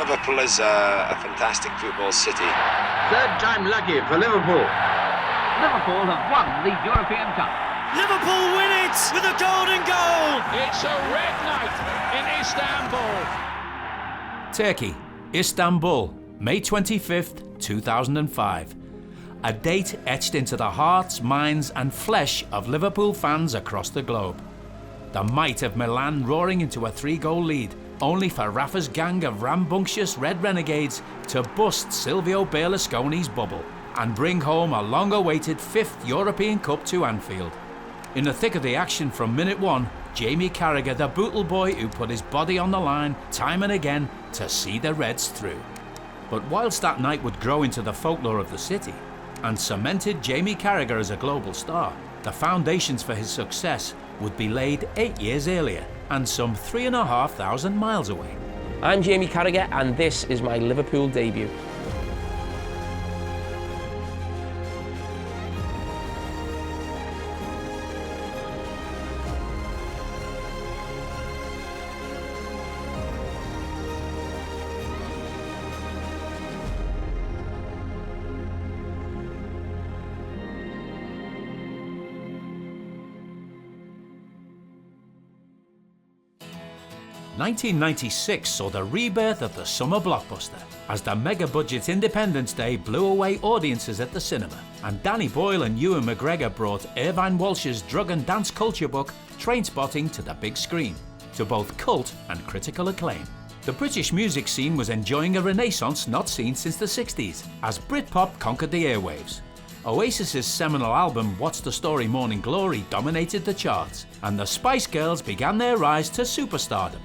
Liverpool is a fantastic football city. Third time lucky for Liverpool. Liverpool have won the European Cup. Liverpool win it with a golden goal. It's a red night in Istanbul. Turkey, Istanbul, May 25th, 2005. A date etched into the hearts, minds and flesh of Liverpool fans across the globe. The might of Milan roaring into a 3-goal lead, only for Rafa's gang of rambunctious red renegades to bust Silvio Berlusconi's bubble and bring home a long-awaited 5th European Cup to Anfield. In the thick of the action from minute one, Jamie Carragher, the Bootle boy who put his body on the line time and again to see the Reds through. But whilst that night would grow into the folklore of the city and cemented Jamie Carragher as a global star, the foundations for his success would be laid 8 years earlier and some 3,500 miles away. I'm Jamie Carragher and this is my Liverpool debut. "1996 saw the rebirth of the summer blockbuster as the mega-budget Independence Day blew away audiences at the cinema, and Danny Boyle and Ewan McGregor brought Irvine Welsh's drug and dance culture book Trainspotting to the big screen, to both cult and critical acclaim. The British music scene was enjoying a renaissance not seen since the 60s, as Britpop conquered the airwaves. Oasis's seminal album What's the Story Morning Glory dominated the charts, and the Spice Girls began their rise to superstardom.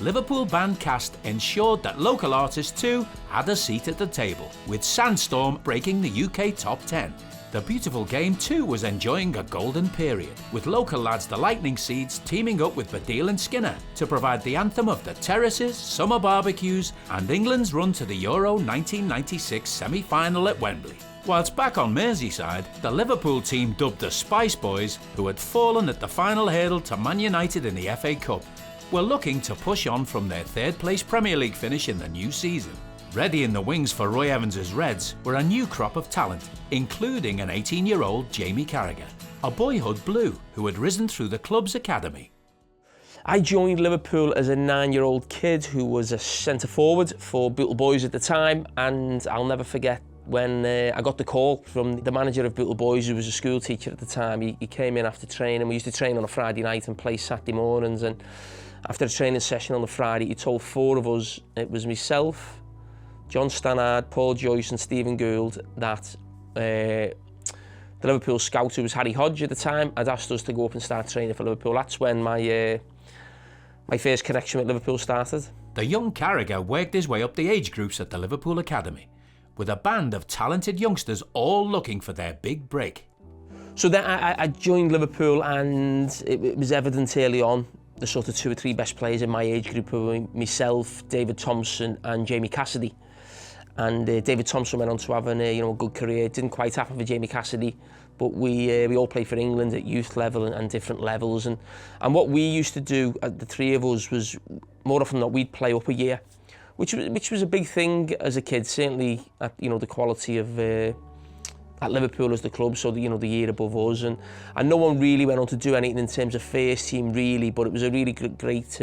Liverpool band Cast ensured that local artists too had a seat at the table, with Sandstorm breaking the UK top 10. The Beautiful Game too was enjoying a golden period, with local lads the Lightning Seeds teaming up with Baddiel and Skinner to provide the anthem of the terraces, summer barbecues and England's run to the Euro 1996 semi-final at Wembley. Whilst back on Merseyside, the Liverpool team dubbed the Spice Boys, who had fallen at the final hurdle to Man United in the FA Cup, were looking to push on from their third-place Premier League finish in the new season. Ready in the wings for Roy Evans' Reds were a new crop of talent, including an 18-year-old Jamie Carragher, a boyhood blue who had risen through the club's academy. I joined Liverpool as a 9-year-old kid who was a centre-forward for Bootle-born at the time, and I'll never forget when I got the call from the manager of Bootle-born, who was a school teacher at the time. He came in after training. We used to train on a Friday night and play Saturday mornings, and after a training session on the Friday, he told 4 of us, it was myself, John Stannard, Paul Joyce and Stephen Gould, that the Liverpool scout, who was Harry Hodge at the time, had asked us to go up and start training for Liverpool. That's when my first connection with Liverpool started. The young Carragher worked his way up the age groups at the Liverpool Academy, with a band of talented youngsters all looking for their big break. So then I joined Liverpool, and it was evident early on the sort of 2 or 3 best players in my age group were myself, David Thompson and Jamie Cassidy. And David Thompson went on to have a good career. It didn't quite happen for Jamie Cassidy, but we all played for England at youth level and different levels. And what we used to do, the 3 of us, was more often than not we'd play up a year, which was a big thing as a kid. Certainly at the quality of at Liverpool as the club, so the year above us, and no one really went on to do anything in terms of first team really, but it was a really great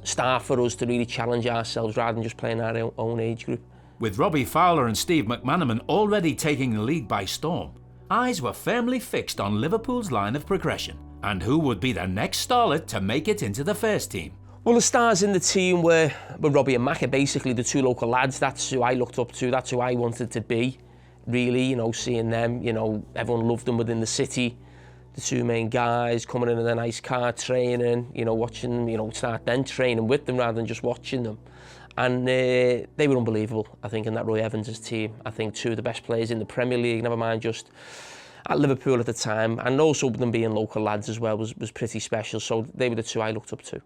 start for us to really challenge ourselves rather than just playing our own age group. With Robbie Fowler and Steve McManaman already taking the league by storm, eyes were firmly fixed on Liverpool's line of progression and who would be the next starlet to make it into the first team. Well, the stars in the team were Robbie and Macca, basically the 2 local lads. That's who I looked up to, that's who I wanted to be. Really, seeing them, everyone loved them within the city. The 2 main guys coming in a nice car, training, watching them, start then training with them rather than just watching them. And they were unbelievable, I think, in that Roy Evans' team. I think 2 of the best players in the Premier League, never mind just at Liverpool at the time. And also them being local lads as well was pretty special. So they were the 2 I looked up to.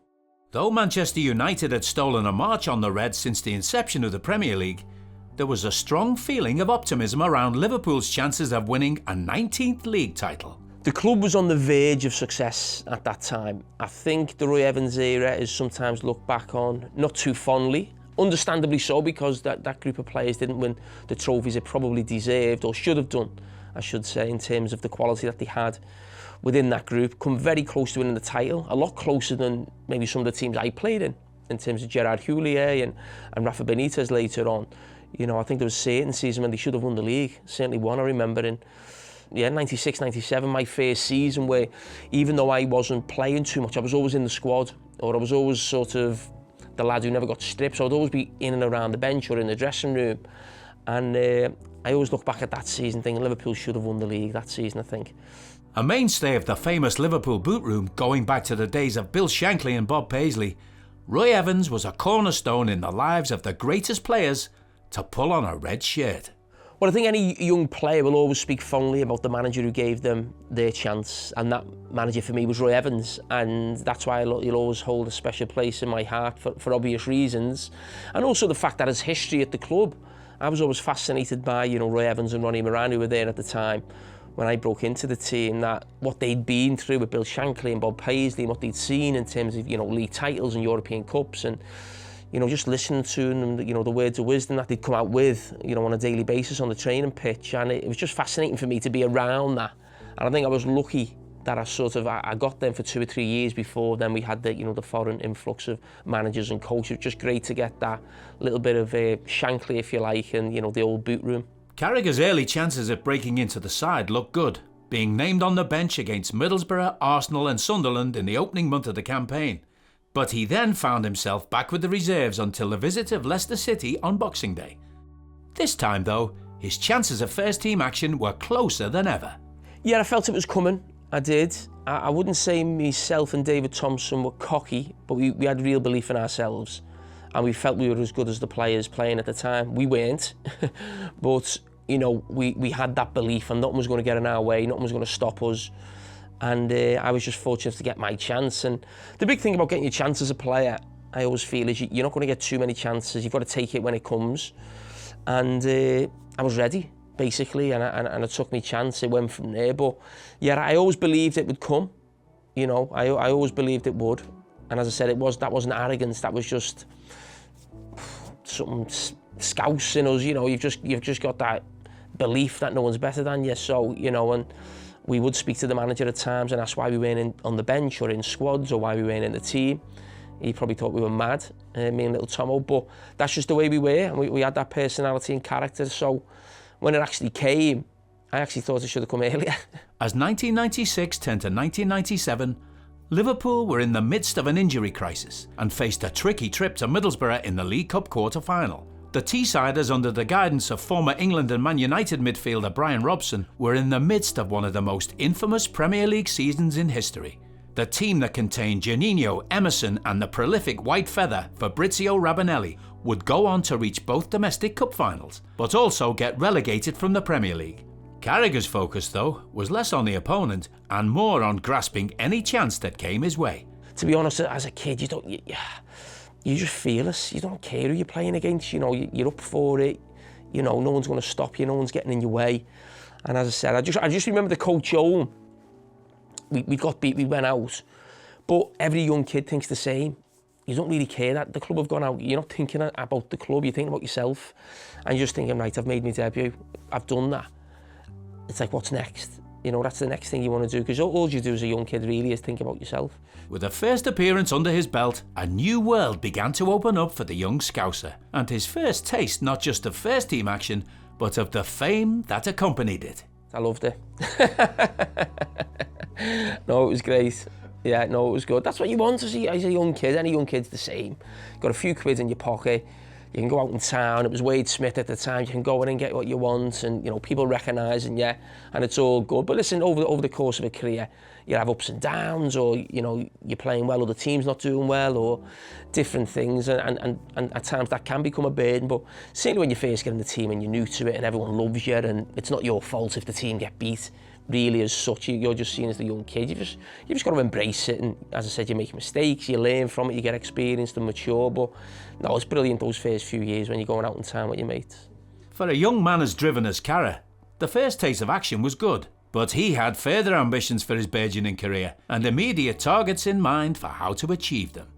Though Manchester United had stolen a march on the Reds since the inception of the Premier League, there was a strong feeling of optimism around Liverpool's chances of winning a 19th league title. The club was on the verge of success at that time. I think the Roy Evans era is sometimes looked back on, not too fondly. Understandably so, because that group of players didn't win the trophies it probably deserved, or should have done, I should say, in terms of the quality that they had within that group. Come very close to winning the title, a lot closer than maybe some of the teams I played in terms of Gerard Houllier and Rafa Benitez later on. You know, I think there was a certain season when they should have won the league. Certainly one, I remember, in 96, 97, my first season, where even though I wasn't playing too much, I was always in the squad, or I was always sort of the lad who never got stripped, so I'd always be in and around the bench or in the dressing room. And I always look back at that season thinking Liverpool should have won the league that season, I think. A mainstay of the famous Liverpool boot room going back to the days of Bill Shankly and Bob Paisley, Roy Evans was a cornerstone in the lives of the greatest players to pull on a red shirt. Well, I think any young player will always speak fondly about the manager who gave them their chance, and that manager for me was Roy Evans, and that's why he'll always hold a special place in my heart for obvious reasons, and also the fact that his history at the club. I was always fascinated by, you know, Roy Evans and Ronnie Moran, who were there at the time when I broke into the team, that what they'd been through with Bill Shankly and Bob Paisley, and what they'd seen in terms of, you know, league titles and European Cups, and you know, just listening to them, you know, the words of wisdom that they'd come out with, you know, on a daily basis on the training pitch, and it was just fascinating for me to be around that. And I think I was lucky that I got them for 2 or 3 years before then we had the, you know, the foreign influx of managers and coaches. It was just great to get that little bit of Shankly, if you like, and, you know, the old boot room. Carragher's early chances at breaking into the side looked good, being named on the bench against Middlesbrough, Arsenal and Sunderland in the opening month of the campaign. But he then found himself back with the reserves until the visit of Leicester City on Boxing Day. This time though, his chances of first team action were closer than ever. Yeah, I felt it was coming, I did. I wouldn't say myself and David Thompson were cocky, but we had real belief in ourselves, and we felt we were as good as the players playing at the time. We weren't, but you know, we had that belief, and nothing was going to get in our way, nothing was going to stop us. And I was just fortunate to get my chance. And the big thing about getting your chance as a player, I always feel, is you're not going to get too many chances. You've got to take it when it comes. And I was ready, basically, and I took my chance. It went from there. But yeah, I always believed it would come. You know, I always believed it would. And as I said, that wasn't arrogance. That was just something scouse in us. You know, you've just got that belief that no one's better than you. So, you know, and we would speak to the manager at times and ask why we weren't on the bench or in squads, or why we weren't in the team. He probably thought we were mad, me and little Tomo, but that's just the way we were, and we had that personality and character. So when it actually came, I actually thought it should have come earlier. As 1996 turned to 1997, Liverpool were in the midst of an injury crisis and faced a tricky trip to Middlesbrough in the League Cup quarter-final. The Teessiders, under the guidance of former England and Man United midfielder Brian Robson, were in the midst of one of the most infamous Premier League seasons in history. The team that contained Juninho, Emerson and the prolific White Feather Fabrizio Rabanelli would go on to reach both domestic cup finals, but also get relegated from the Premier League. Carragher's focus, though, was less on the opponent and more on grasping any chance that came his way. To be honest, as a kid, you just feel it. You don't care who you're playing against. You know, you're up for it. You know, no one's going to stop you. No one's getting in your way. And as I said, I just remember the coach home. We got beat. We went out. But every young kid thinks the same. You don't really care that the club have gone out. You're not thinking about the club. You're thinking about yourself. And you're just thinking, right, I've made my debut. I've done that. It's like, what's next? You know, that's the next thing you want to do, because all you do as a young kid really is think about yourself. With a first appearance under his belt, a new world began to open up for the young Scouser, and his first taste not just of first team action, but of the fame that accompanied it. I loved it. No, it was great. Yeah, no, it was good. That's what you want to see as a young kid. Any young kid's the same. Got a few quid in your pocket. You can go out in town. It was Wade Smith at the time. You can go in and get what you want, and you know, people recognising you, and it's all good. But listen, over the course of a career, you have ups and downs, or you know, you're playing well, or the team's not doing well, or different things, and at times that can become a burden. But certainly when you first get in the team and you're new to it, and everyone loves you, and it's not your fault if the team get beat. Really, as such, you're just seen as the young kid. You just got to embrace it, and as I said, you make mistakes, you learn from it, you get experienced and mature. But no, it's brilliant those first few years when you're going out in town with your mates. For a young man as driven as Carragher, the first taste of action was good, but he had further ambitions for his burgeoning career and immediate targets in mind for how to achieve them.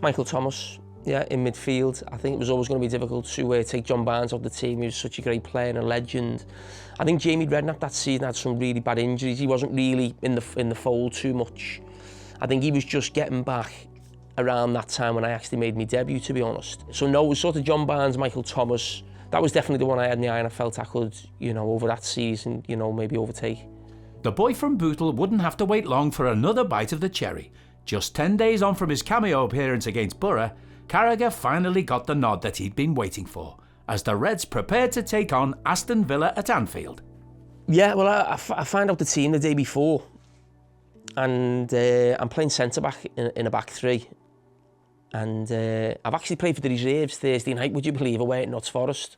Michael Thomas, Yeah, in midfield. I think it was always going to be difficult to take John Barnes off the team. He was such a great player and a legend. I think Jamie Redknapp that season had some really bad injuries. He wasn't really in the fold too much. I think he was just getting back around that time when I actually made my debut, to be honest. So no, it was sort of John Barnes, Michael Thomas. That was definitely the one I had in the eye, and I felt I could, over that season, maybe overtake. The boy from Bootle wouldn't have to wait long for another bite of the cherry. Just 10 days on from his cameo appearance against Borough, Carragher finally got the nod that he'd been waiting for, as the Reds prepared to take on Aston Villa at Anfield. Yeah, well, I found out the team the day before, and I'm playing centre-back in a back three. And I've actually played for the reserves Thursday night, would you believe, away at Notts Forest.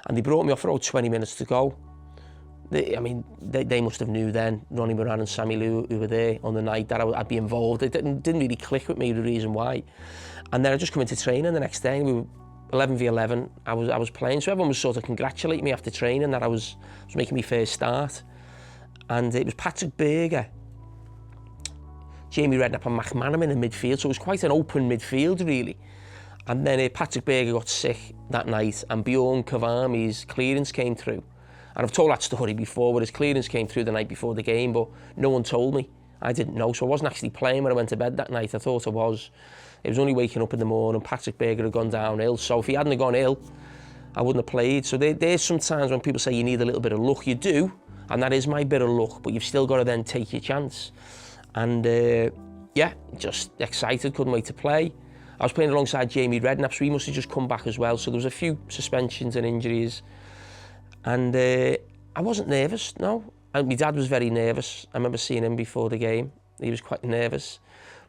And they brought me off for about 20 minutes to go. They must have knew then, Ronnie Moran and Sammy Lou, who were there on the night, that I'd be involved. It didn't really click with me, the reason why. And then I just come into training the next day, and we were 11v11, I was playing. So everyone was sort of congratulating me after training that I was making my first start. And it was Patrick Berger, Jamie Redknapp and McManaman in midfield, so it was quite an open midfield, really. And then Patrick Berger got sick that night, and Bjorn Cavami's clearance came through. And I've told that story before, where his clearance came through the night before the game, but no one told me. I didn't know, so I wasn't actually playing when I went to bed that night. I thought I was. It was only waking up in the morning. Patrick Berger had gone down ill, so if he hadn't gone ill, I wouldn't have played. So there's sometimes when people say you need a little bit of luck, you do, and that is my bit of luck, but you've still got to then take your chance. And yeah, just excited, couldn't wait to play. I was playing alongside Jamie Redknapp, so he must have just come back as well. So there was a few suspensions and injuries. And I wasn't nervous, no. And my dad was very nervous. I remember seeing him before the game. He was quite nervous.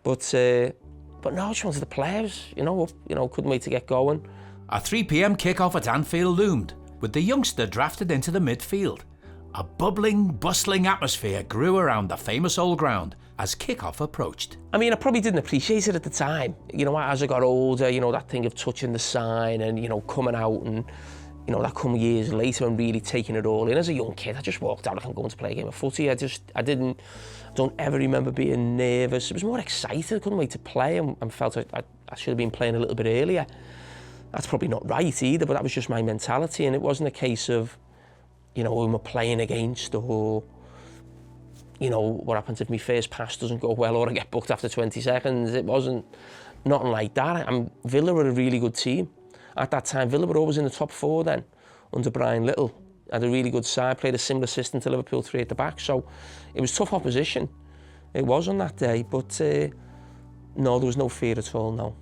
But no, I just wanted to play. I was, couldn't wait to get going. A 3 p.m. kick-off at Anfield loomed, with the youngster drafted into the midfield. A bubbling, bustling atmosphere grew around the famous old ground as kick-off approached. I mean, I probably didn't appreciate it at the time. As I got older, that thing of touching the sign and, coming out and, that come years later and really taking it all in. As a young kid, I just walked out like I'm going to play a game of footy. I don't ever remember being nervous. It was more excited. I couldn't wait to play and felt I should have been playing a little bit earlier. That's probably not right either, but that was just my mentality. And it wasn't a case of, who am I playing against, or, what happens if my first pass doesn't go well or I get booked after 20 seconds. It wasn't nothing like that. Villa were a really good team. At that time, Villa were always in the top four then, under Brian Little. Had a really good side, played a similar system to Liverpool 3 at the back, so it was tough opposition. It was on that day, but no, there was no fear at all, no.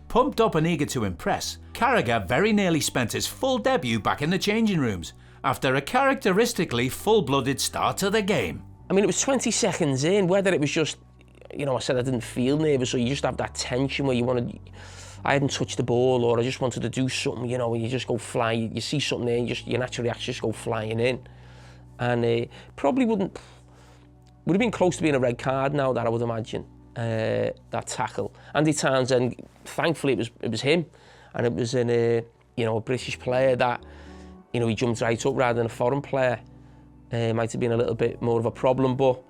Pumped up and eager to impress, Carragher very nearly spent his full debut back in the changing rooms, after a characteristically full-blooded start to the game. I mean, it was 20 seconds in, whether it was just, I said I didn't feel nervous, or you just have that tension where you wanted... I hadn't touched the ball, or I just wanted to do something, and you just go fly. You see something there, and your natural reaction just go flying in. And probably would have been close to being a red card now, that I would imagine, that tackle. Andy Townsend, thankfully it was him, and it was in a British player that, he jumped right up rather than a foreign player. Might have been a little bit more of a problem, but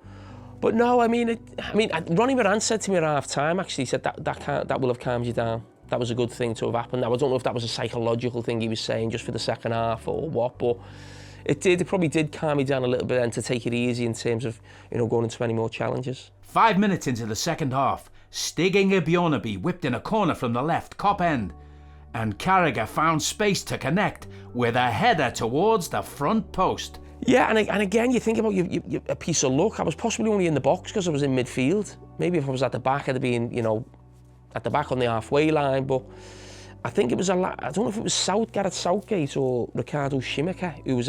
no, Ronnie Moran said to me at half-time, actually, he said that will have calmed you down. That was a good thing to have happened. Now, I don't know if that was a psychological thing he was saying just for the second half or what, but it probably did calm me down a little bit and to take it easy in terms of, going into any more challenges. 5 minutes into the second half, Stig Inge Bjornaby whipped in a corner from the left cop end, and Carragher found space to connect with a header towards the front post. Yeah, and again, you think about a piece of luck. I was possibly only in the box because I was in midfield. Maybe if I was at the back, I'd have been, at the back on the halfway line. But I think it was I don't know if it was Gareth Southgate or Ricardo Schumacher, who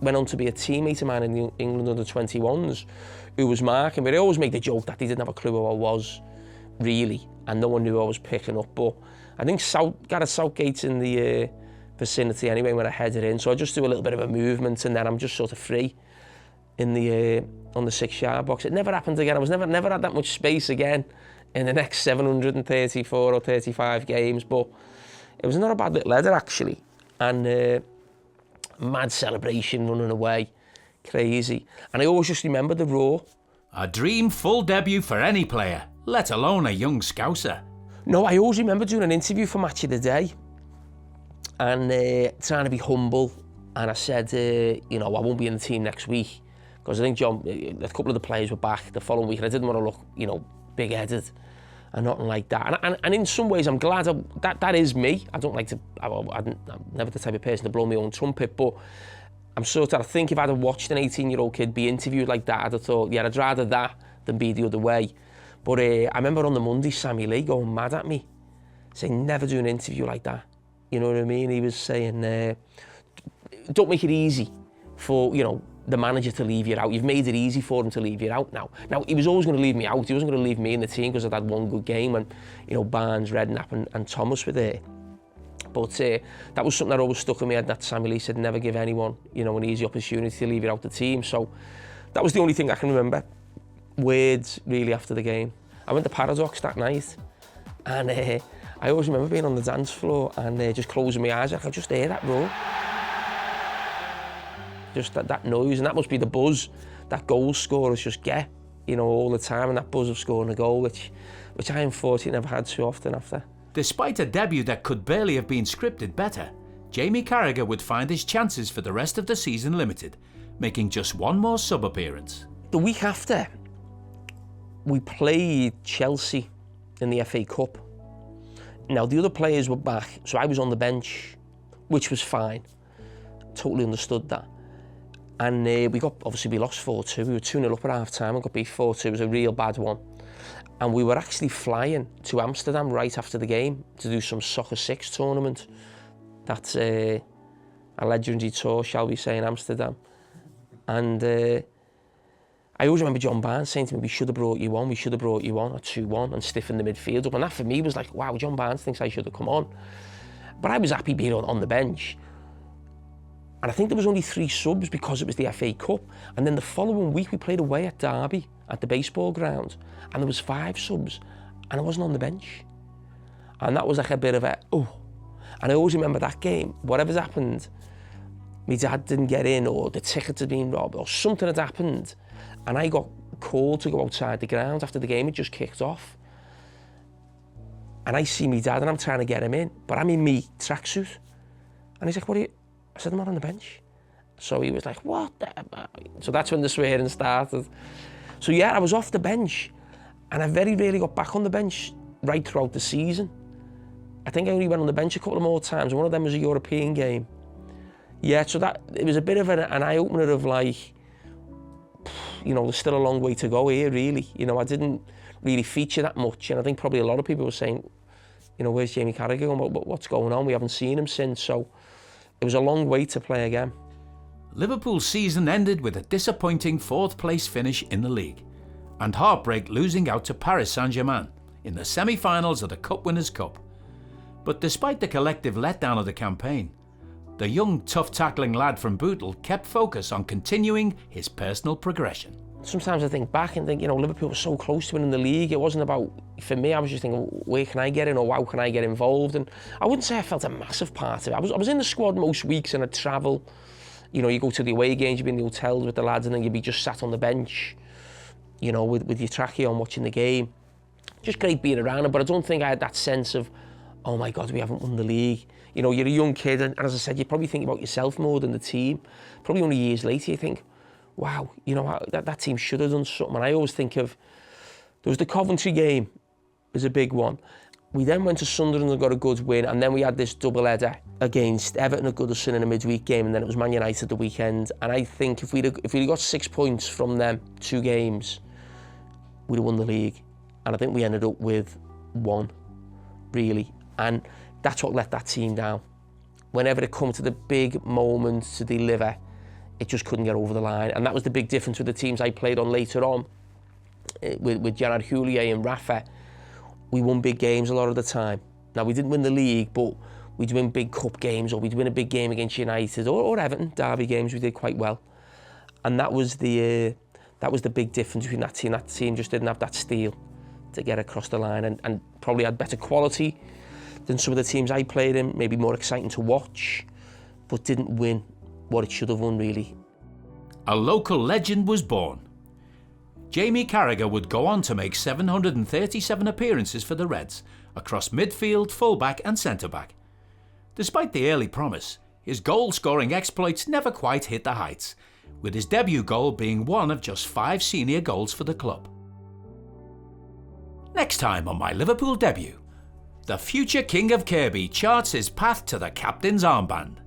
went on to be a teammate of mine in the England under-21s, who was marking. But I always make the joke that he didn't have a clue who I was, really, and no one knew I was picking up. But I think Gareth Southgate's in the vicinity anyway when I headed in, so I just do a little bit of a movement and then I'm just sort of free in the on the 6-yard box. It never happened again. I was never had that much space again in the next 734 or 35 games, but it was not a bad little header actually, and mad celebration running away, crazy. And I always just remember the roar. A dream full debut for any player, let alone a young Scouser. No, I always remember doing an interview for Match of the Day and trying to be humble. And I said, you know, I won't be in the team next week because I think a couple of the players were back the following week and I didn't want to look, you know, big-headed and nothing like that. And in some ways, I'm glad that is me. I don't like to, I'm never the type of person to blow my own trumpet, but I'm sort of, I think if I'd have watched an 18-year-old kid be interviewed like that, I'd have thought, yeah, I'd rather that than be the other way. But I remember on the Monday, Sammy Lee going mad at me, saying, never do an interview like that. You know what I mean? He was saying, don't make it easy for, you know, the manager to leave you out. You've made it easy for him to leave you out now. Now, he was always going to leave me out. He wasn't going to leave me in the team because I'd had one good game and, you know, Barnes, Redknapp and Thomas were there. But that was something that always stuck in my head, that Sammy Lee said, never give anyone, you know, an easy opportunity to leave you out the team. So that was the only thing I can remember. Words, really, after the game. I went to Paradox that night and I always remember being on the dance floor and just closing my eyes. I could just hear that roar. Just that noise, and that must be the buzz that goal scorers just get, you know, all the time, and that buzz of scoring a goal, which I unfortunately never had too often after. Despite a debut that could barely have been scripted better, Jamie Carragher would find his chances for the rest of the season limited, making just one more sub-appearance. The week after, we played Chelsea in the FA Cup. Now, the other players were back, so I was on the bench, which was fine. Totally understood that. And we lost 4-2. We were 2-0 up at half-time and got beat 4-2. It was a real bad one. And we were actually flying to Amsterdam right after the game to do some Soccer 6 tournament. That's a legendary tour, shall we say, in Amsterdam. And I always remember John Barnes saying to me, we should have brought you on, or 2-1, and stiffen the midfield up. And that for me was like, wow, John Barnes thinks I should have come on. But I was happy being on the bench. And I think there was only 3 subs because it was the FA Cup. And then the following week we played away at Derby at the baseball ground. And there was 5 subs and I wasn't on the bench. And that was like a bit of a, oh. And I always remember that game, whatever's happened, my dad didn't get in or the tickets had been robbed or something had happened. And I got called to go outside the ground after the game had just kicked off. And I see my dad and I'm trying to get him in, but I'm in me tracksuit. And he's like, what are you? I said, I'm not on the bench. So he was like, what? So that's when the swearing started. So yeah, I was off the bench and I very rarely got back on the bench right throughout the season. I think I only went on the bench a couple of more times. One of them was a European game. Yeah, so that it was a bit of an eye-opener of like, you know, there's still a long way to go here, really. You know, I didn't really feature that much. And I think probably a lot of people were saying, you know, where's Jamie Carragher going? What's going on? We haven't seen him since. So it was a long way to play again. Liverpool's season ended with a disappointing 4th place finish in the league and heartbreak losing out to Paris Saint-Germain in the semi-finals of the Cup Winners' Cup. But despite the collective letdown of the campaign, the young, tough-tackling lad from Bootle kept focus on continuing his personal progression. Sometimes I think back and think, you know, Liverpool was so close to winning the league. It wasn't about, for me, I was just thinking, where can I get in or how can I get involved? And I wouldn't say I felt a massive part of it. I was in the squad most weeks and I'd travel. You know, you go to the away games, you'd be in the hotels with the lads and then you'd be just sat on the bench, you know, with your trackie on watching the game. Just great being around it, but I don't think I had that sense of, oh my God, we haven't won the league. You know, you're a young kid and as I said, you probably think about yourself more than the team. Probably only years later you think, wow, you know, that team should have done something. And I always think of, there was the Coventry game, was a big one. We then went to Sunderland and got a good win, and then we had this double-header against Everton at Goodison in a midweek game, and then it was Man United the weekend. And I think if we'd got 6 points from them 2 games, we'd have won the league. And I think we ended up with 1, really. And that's what let that team down. Whenever it come to the big moments to deliver, it just couldn't get over the line. And that was the big difference with the teams I played on later on, with Gerard Houllier and Rafa. We won big games a lot of the time. Now, we didn't win the league, but we'd win big cup games, or we'd win a big game against United, or Everton, Derby games, we did quite well. And that was the big difference between that team. That team just didn't have that steel to get across the line, and probably had better quality than some of the teams I played in, maybe more exciting to watch, but didn't win what it should have won, really. A local legend was born. Jamie Carragher would go on to make 737 appearances for the Reds, across midfield, fullback and centre-back. Despite the early promise, his goal-scoring exploits never quite hit the heights, with his debut goal being one of just 5 senior goals for the club. Next time on My Liverpool Debut, the future King of Kirby charts his path to the captain's armband.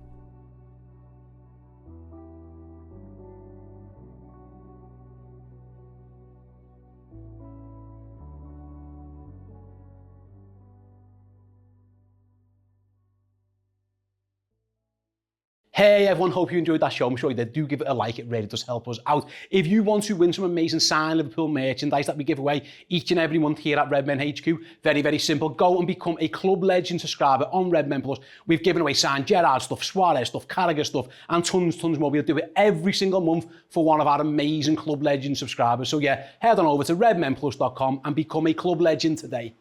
Hey everyone, hope you enjoyed that show. I'm sure you did. Do give it a like, it really does help us out. If you want to win some amazing signed Liverpool merchandise that we give away each and every month here at Redmen HQ, very, very simple. Go and become a Club Legend subscriber on Redmen Plus. We've given away signed Gerrard stuff, Suarez stuff, Carragher stuff, and tons more. We'll do it every single month for one of our amazing Club Legend subscribers. So yeah, head on over to redmenplus.com and become a Club Legend today.